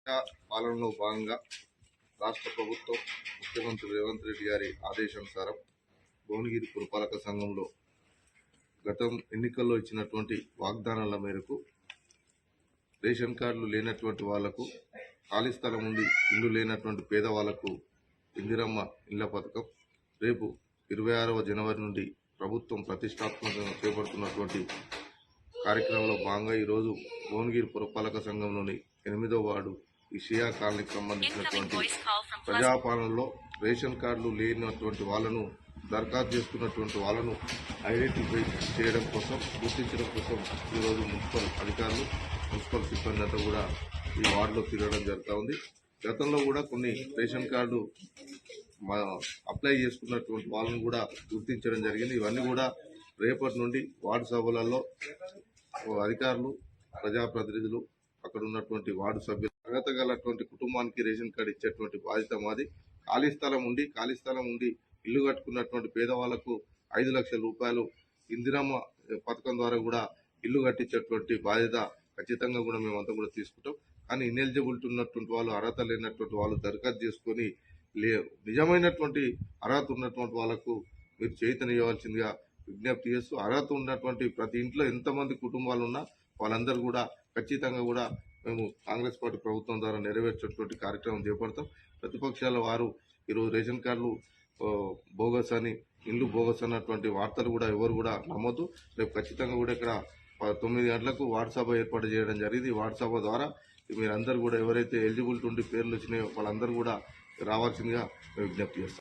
పాలనలో భాగంగా రాష్ట్ర ప్రభుత్వం ముఖ్యమంత్రి రేవంత్ రెడ్డి గారి ఆదేశానుసారం భువనగిరి పురపాలక సంఘంలో గతం ఎన్నికల్లో ఇచ్చినటువంటి వాగ్దానాల మేరకు రేషన్ కార్డులు లేనటువంటి వాళ్లకు, ఖాళీ స్థలం ఉండి ఇల్లు లేనటువంటి పేదవాళ్లకు ఇందిరమ్మ ఇళ్ల పథకం రేపు 26వ జనవరి నుండి ప్రభుత్వం ప్రతిష్టాత్మకంగా చేపడుతున్నటువంటి కార్యక్రమంలో భాగంగా ఈరోజు భువనగిరి పురపాలక సంఘంలోని 8వ వార్డు ఇషియా కాలనీకి సంబంధించినటువంటి ప్రజాపాలనలో రేషన్ కార్డులు లేనటువంటి వాళ్ళను దరఖాస్తు చేసుకున్నటువంటి వాళ్ళను ఐడెంటిఫై చేయడం కోసం, గుర్తించడం కోసం ఈరోజు మున్సిపల్ అధికారులు, మున్సిపల్ సిబ్బంది అంతా కూడా ఈ వార్డులో తిరగడం జరుగుతూ ఉంది. గతంలో కూడా కొన్ని రేషన్ కార్డు అప్లై చేసుకున్నటువంటి వాళ్ళను కూడా గుర్తించడం జరిగింది. ఇవన్నీ కూడా రేపటి నుండి వార్డు సభలలో అధికారులు, ప్రజాప్రతినిధులు, అక్కడ ఉన్నటువంటి వార్డు సభ్యులు అర్హత గలటువంటి కుటుంబానికి రేషన్ కార్డు ఇచ్చేటువంటి బాధ్యత మాది. ఖాళీ స్థలం ఉండి ఇల్లు కట్టుకున్నటువంటి పేదవాళ్లకు 5 లక్షల రూపాయలు ఇందిరమ్మ పథకం ద్వారా కూడా ఇల్లు కట్టించేటువంటి బాధ్యత ఖచ్చితంగా కూడా మేమంతా కూడా తీసుకుంటాం. కానీ ఇన్ఎలిజిబిలిటీ ఉన్నటువంటి వాళ్ళు, అర్హత లేనటువంటి వాళ్ళు దరఖాస్తు చేసుకొని నిజమైనటువంటి అర్హత ఉన్నటువంటి వాళ్ళకు మీరు చైతన్యవలసిందిగా విజ్ఞప్తి చేస్తూ, అర్హత ఉన్నటువంటి ప్రతి ఇంట్లో ఎంతమంది కుటుంబాలు ఉన్నా వాళ్ళందరూ కూడా ఖచ్చితంగా కూడా మేము కాంగ్రెస్ పార్టీ ప్రభుత్వం ద్వారా నెరవేర్చేటువంటి కార్యక్రమం చేపడతాం. ప్రతిపక్షాల వారు ఈరోజు రేషన్ కార్డులు బోగస్ అని, ఇల్లు బోగస్ అన్నటువంటి వార్తలు కూడా ఎవరు కూడా నమ్మొద్దు. రేపు ఖచ్చితంగా కూడా ఇక్కడ 9 గంటలకు వాట్సాప్ ఏర్పాటు చేయడం జరిగింది. వాట్సాప్ ద్వారా మీరందరూ కూడా ఎవరైతే ఎలిజిబిలిటీ ఉండి పేర్లు వచ్చినాయో వాళ్ళందరూ కూడా రావాల్సిందిగా విజ్ఞప్తి చేస్తాం.